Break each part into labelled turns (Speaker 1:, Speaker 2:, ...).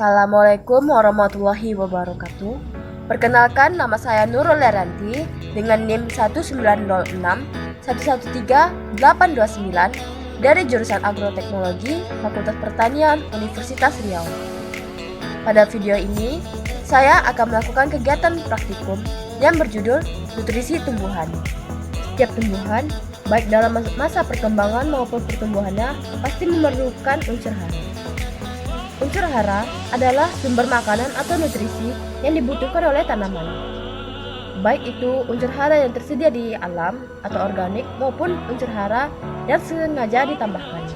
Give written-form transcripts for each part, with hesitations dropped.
Speaker 1: Assalamualaikum warahmatullahi wabarakatuh. Perkenalkan, nama saya Nurul Leranti dengan NIM 1906 113829 dari jurusan Agroteknologi Fakultas Pertanian Universitas Riau. Pada video ini, saya akan melakukan kegiatan praktikum yang berjudul Nutrisi Tumbuhan. Setiap tumbuhan, baik dalam masa perkembangan maupun pertumbuhannya, pasti memerlukan unsur hara. Unsur hara adalah sumber makanan atau nutrisi yang dibutuhkan oleh tanaman. Baik itu unsur hara yang tersedia di alam atau organik maupun unsur hara yang sengaja ditambahkan.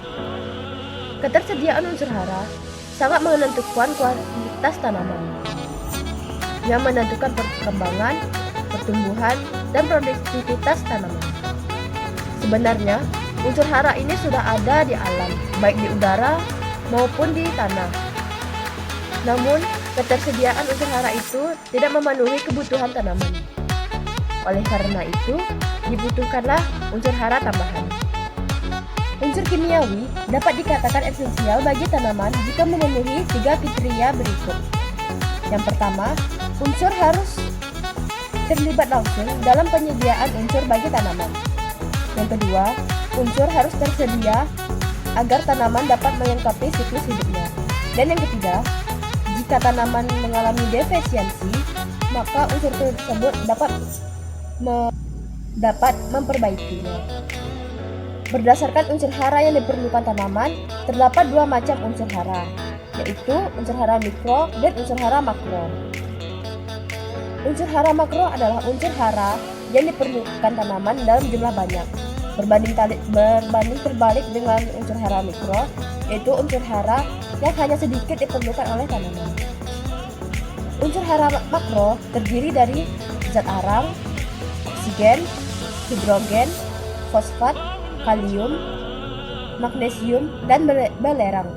Speaker 1: Ketersediaan unsur hara sangat menentukan kualitas tanaman, yang menentukan perkembangan, pertumbuhan, dan produktivitas tanaman. Sebenarnya, unsur hara ini sudah ada di alam, baik di udara maupun di tanah. Namun, ketersediaan unsur hara itu tidak memenuhi kebutuhan tanaman. Oleh karena itu, dibutuhkanlah unsur hara tambahan. Unsur kimiawi dapat dikatakan esensial bagi tanaman jika memenuhi 3 kriteria berikut. Yang pertama, unsur harus terlibat langsung dalam penyediaan unsur bagi tanaman. Yang kedua, unsur harus tersedia agar tanaman dapat melengkapi siklus hidupnya. Dan yang ketiga, jika tanaman mengalami defisiensi, maka unsur tersebut dapat memperbaikinya. Berdasarkan unsur hara yang diperlukan tanaman, terdapat 2 macam unsur hara, yaitu unsur hara mikro dan unsur hara makro. Unsur hara makro adalah unsur hara yang diperlukan tanaman dalam jumlah banyak, berbanding terbalik dengan unsur hara mikro, yaitu unsur hara yang hanya sedikit diperlukan oleh tanaman. Unsur hara makro terdiri dari zat arang, oksigen, hidrogen, fosfat, kalium, magnesium, dan belerang.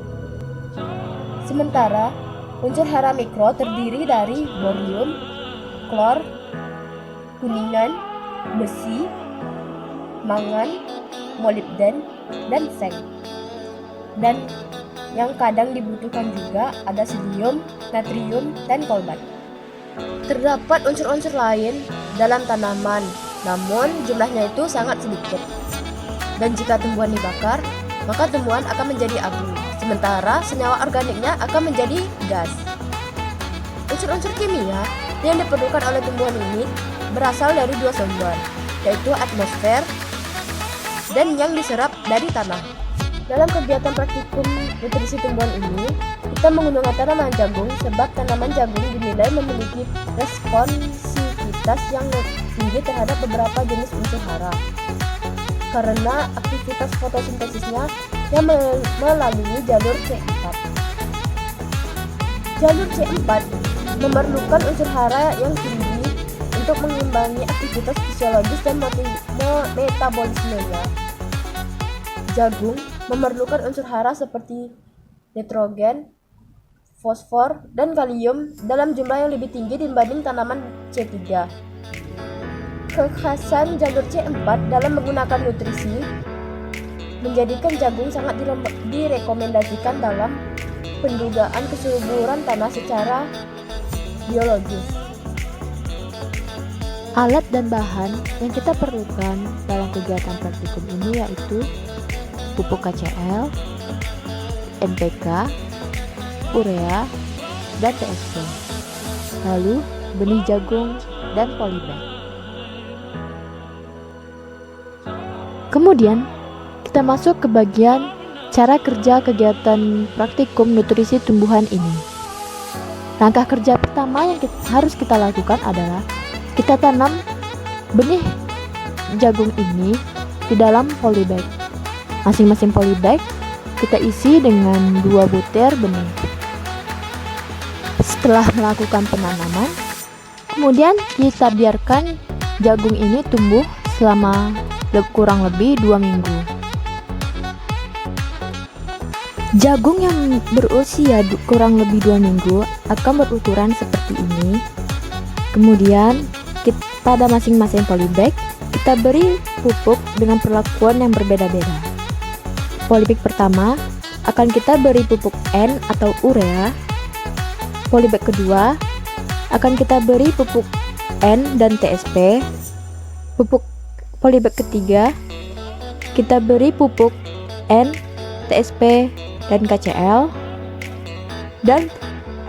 Speaker 1: Sementara unsur hara mikro terdiri dari borium, klor, kuningan, besi, mangan, molibden, dan seng. Dan yang kadang dibutuhkan juga ada sodium, natrium, dan kolbat. Terdapat unsur-unsur lain dalam tanaman, namun jumlahnya itu sangat sedikit. Dan jika tumbuhan dibakar, maka tumbuhan akan menjadi abu, sementara senyawa organiknya akan menjadi gas. Unsur-unsur kimia yang diperlukan oleh tumbuhan ini berasal dari 2 sumber, yaitu atmosfer dan yang diserap dari tanah. Dalam kegiatan praktikum nutrisi tumbuhan ini, kita menggunakan tanaman jagung sebab tanaman jagung dinilai memiliki responsivitas yang tinggi terhadap beberapa jenis unsur hara karena aktivitas fotosintesisnya yang melalui jalur C4. Jalur C4 memerlukan unsur hara yang tinggi untuk mengimbangi aktivitas fisiologis dan metabolismenya. Jagung memerlukan unsur hara seperti nitrogen, fosfor, dan kalium dalam jumlah yang lebih tinggi dibanding tanaman C3. Kekhasan jalur C4 dalam menggunakan nutrisi menjadikan jagung sangat direkomendasikan dalam pendugaan kesuburan tanah secara biologis.
Speaker 2: Alat dan bahan yang kita perlukan dalam kegiatan praktikum ini yaitu pupuk KCl, NPK, urea, dan TSP, lalu benih jagung dan polybag. Kemudian kita masuk ke bagian cara kerja kegiatan praktikum nutrisi tumbuhan ini. Langkah kerja pertama yang harus kita lakukan adalah kita tanam benih jagung ini di dalam polybag. Masing-masing polybag kita isi dengan 2 butir benih. Setelah melakukan penanaman, kemudian kita biarkan jagung ini tumbuh selama kurang lebih 2 minggu. Jagung yang berusia kurang lebih 2 minggu akan berukuran seperti ini. Kemudian pada masing-masing polybag kita beri pupuk dengan perlakuan yang berbeda-beda. Polybag pertama akan kita beri pupuk N atau urea polybag kedua akan kita beri pupuk N dan TSP. Pupuk polybag ketiga kita beri pupuk N, TSP, dan KCl. Dan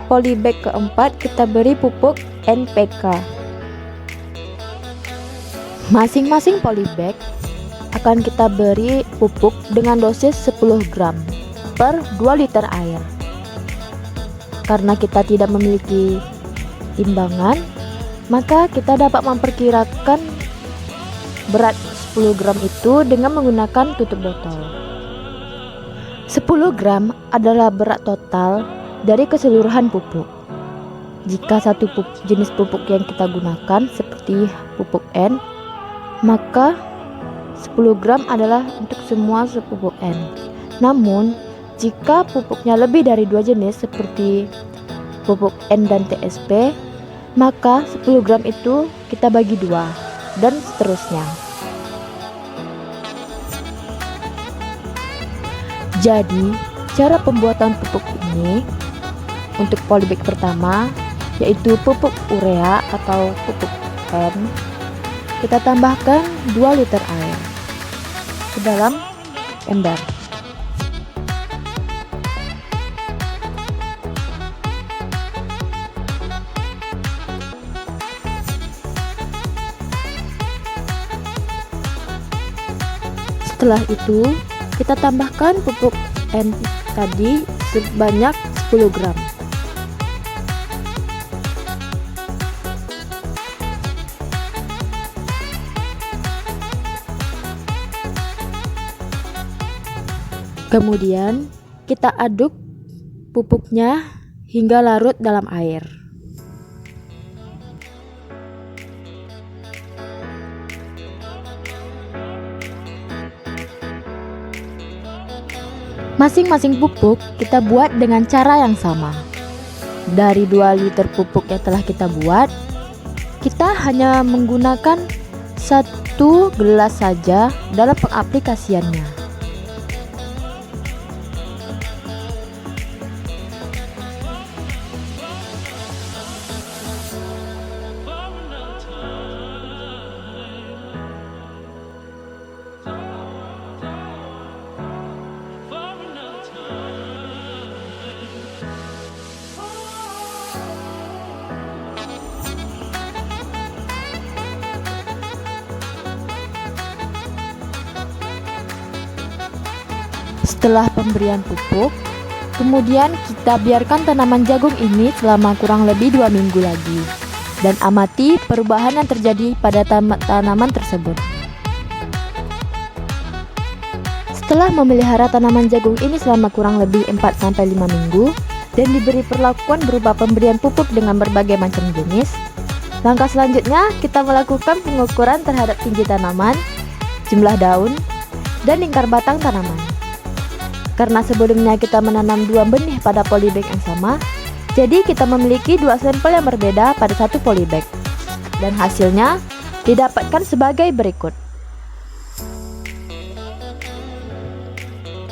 Speaker 2: polybag keempat kita beri pupuk NPK. Masing-masing polybag akan kita beri pupuk dengan dosis 10 gram per 2 liter air. Karena kita tidak memiliki timbangan, maka kita dapat memperkirakan berat 10 gram itu dengan menggunakan tutup botol. 10 gram adalah berat total dari keseluruhan pupuk. Jika satu jenis pupuk yang kita gunakan seperti pupuk N, maka 10 gram adalah untuk semua pupuk N. Namun, jika pupuknya lebih dari 2 jenis seperti pupuk N dan TSP, maka 10 gram itu kita bagi 2 dan seterusnya. Jadi, cara pembuatan pupuk ini untuk polybag pertama yaitu pupuk urea atau pupuk N, kita tambahkan 2 liter air ke dalam ember. Setelah itu, kita tambahkan pupuk N tadi sebanyak 10 gram. Kemudian kita aduk pupuknya hingga larut dalam air. Masing-masing pupuk kita buat dengan cara yang sama. Dari 2 liter pupuk yang telah kita buat, kita hanya menggunakan 1 gelas saja dalam pengaplikasiannya. Setelah pemberian pupuk, kemudian kita biarkan tanaman jagung ini selama kurang lebih 2 minggu lagi dan amati perubahan yang terjadi pada tanaman tersebut. Setelah memelihara tanaman jagung ini selama kurang lebih 4-5 minggu dan diberi perlakuan berupa pemberian pupuk dengan berbagai macam jenis, langkah selanjutnya kita melakukan pengukuran terhadap tinggi tanaman, jumlah daun, dan lingkar batang tanaman. Karena sebelumnya kita menanam 2 benih pada polybag yang sama, jadi kita memiliki 2 sampel yang berbeda pada satu polybag. Dan hasilnya didapatkan sebagai berikut.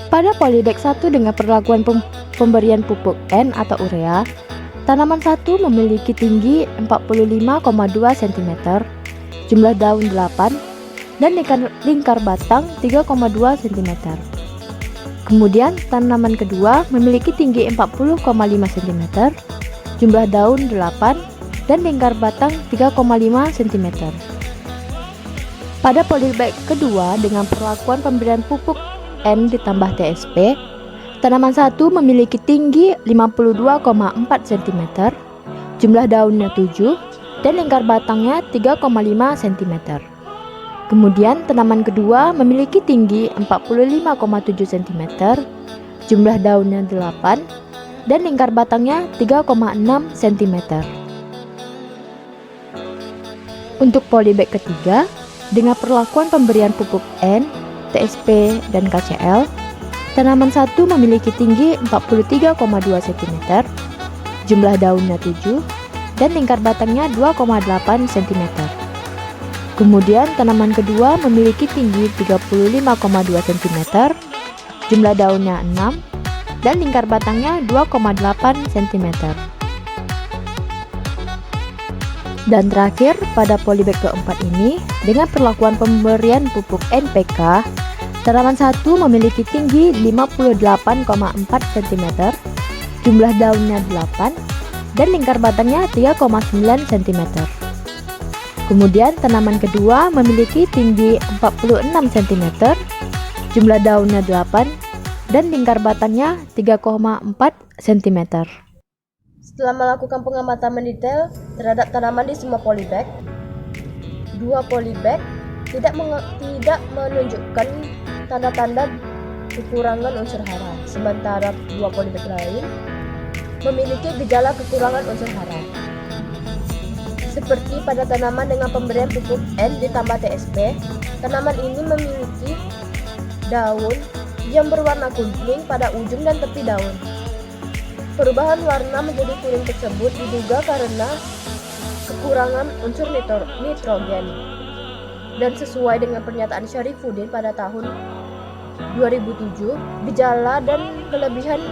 Speaker 2: Pada polybag 1 dengan perlakuan pemberian pupuk N atau urea, tanaman 1 memiliki tinggi 45,2 cm, jumlah daun 8, dan lingkar batang 3,2 cm. Kemudian tanaman kedua memiliki tinggi 40,5 cm, jumlah daun 8, dan lingkar batang 3,5 cm. Pada polybag kedua dengan perlakuan pemberian pupuk N ditambah TSP, tanaman 1 memiliki tinggi 52,4 cm, jumlah daunnya 7, dan lingkar batangnya 3,5 cm. Kemudian tanaman kedua memiliki tinggi 45,7 cm, jumlah daunnya 8, dan lingkar batangnya 3,6 cm. Untuk polybag ketiga, dengan perlakuan pemberian pupuk N, TSP, dan KCl, tanaman 1 memiliki tinggi 43,2 cm, jumlah daunnya 7, dan lingkar batangnya 2,8 cm. Kemudian tanaman kedua memiliki tinggi 35,2 cm, jumlah daunnya 6, dan lingkar batangnya 2,8 cm. Dan terakhir, pada polybag keempat ini, dengan perlakuan pemberian pupuk NPK, tanaman satu memiliki tinggi 58,4 cm, jumlah daunnya 8, dan lingkar batangnya 3,9 cm. Kemudian tanaman kedua memiliki tinggi 46 cm, jumlah daunnya 8, dan lingkar batangnya 3,4 cm.
Speaker 1: Setelah melakukan pengamatan mendetail terhadap tanaman di semua polybag, dua polybag tidak menunjukkan tanda-tanda kekurangan unsur hara, sementara dua polybag lain memiliki gejala kekurangan unsur hara. Seperti pada tanaman dengan pemberian pupuk N ditambah TSP, tanaman ini memiliki daun yang berwarna kuning pada ujung dan tepi daun. Perubahan warna menjadi kuning tersebut diduga karena kekurangan unsur nitrogen. Dan sesuai dengan pernyataan Syarifuddin pada tahun 2007, gejala dan kelebihan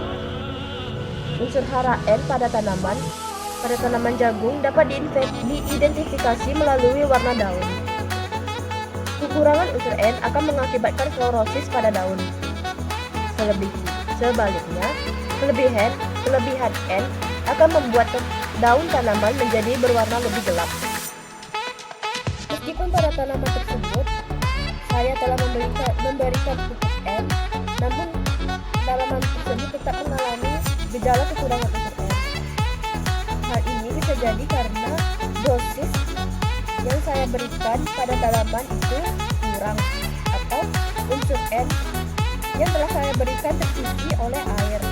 Speaker 1: unsur hara N pada tanaman jagung dapat diidentifikasi melalui warna daun. Kekurangan unsur N akan mengakibatkan klorosis pada daun. Sebaliknya, kelebihan N akan membuat daun tanaman menjadi berwarna lebih gelap. Meskipun pada tanaman tersebut saya telah memberikan pupuk N, namun tanaman tersebut tetap mengalami gejala kekurangan unsur N. Hal ini bisa jadi karena dosis yang saya berikan pada tanaman itu kurang, atau unsur N yang telah saya berikan tercuci oleh air.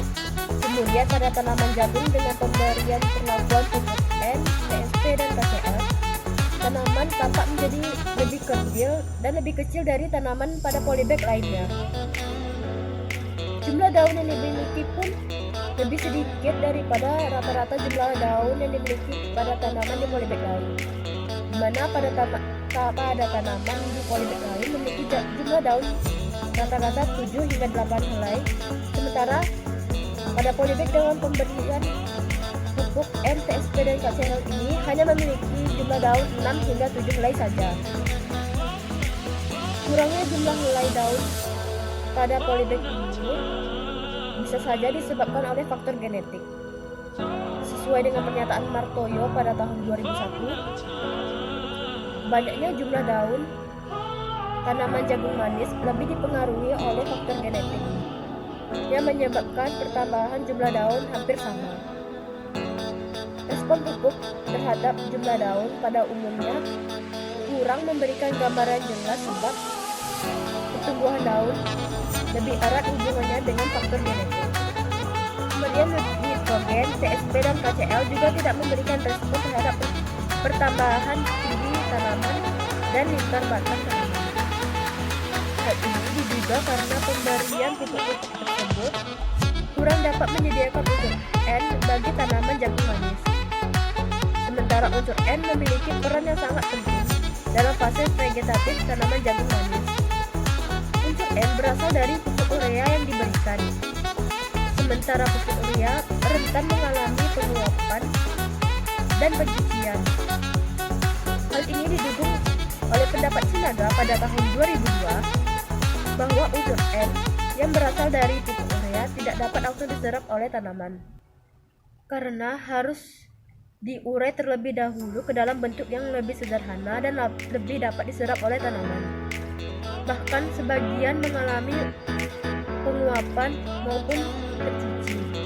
Speaker 1: Kemudian pada tanaman jagung dengan pemberian perlakuan pupuk N, TSP, dan KCL, tanaman tampak menjadi lebih kerdil dan lebih kecil dari tanaman pada polybag lainnya. Jumlah daun yang dimiliki pun lebih sedikit daripada rata-rata jumlah daun yang dimiliki pada tanaman di polybag lain, di mana pada tanaman di polybag lain memiliki jumlah daun rata-rata 7 hingga 8 helai, sementara pada polybag dengan pemberian pupuk N, TSP, dan KCL ini hanya memiliki jumlah daun 6 hingga 7 helai saja. Kurangnya jumlah helai daun pada polybag ini bisa saja disebabkan oleh faktor genetik. Sesuai dengan pernyataan Martoyo pada tahun 2001, banyaknya jumlah daun tanaman jagung manis lebih dipengaruhi oleh faktor genetik yang menyebabkan pertambahan jumlah daun hampir sama. Respon pupuk terhadap jumlah daun pada umumnya kurang memberikan gambaran jelas sebab pertumbuhan daun lebih erat hubungannya dengan faktor genetik. Kemudian nitrogen, TSP, dan KCL juga tidak memberikan respon terhadap pertambahan tinggi tanaman dan lingkar batang tanaman. Hal ini diduga karena pemberian pupuk-pupuk tersebut kurang dapat menyediakan unsur N bagi tanaman jagung manis. Sementara unsur N memiliki peran yang sangat penting dalam fase vegetatif tanaman jagung manis. Unsur N berasal dari pupuk urea yang diberikan, sementara pupuk urea rentan mengalami penguapan dan pencucian. Hal ini didukung oleh pendapat Sinaga pada tahun 2002 bahwa unsur N yang berasal dari pupuk urea tidak dapat langsung diserap oleh tanaman karena harus diurai terlebih dahulu ke dalam bentuk yang lebih sederhana dan lebih dapat diserap oleh tanaman. Bahkan sebagian mengalami penguapan maupun tercuci.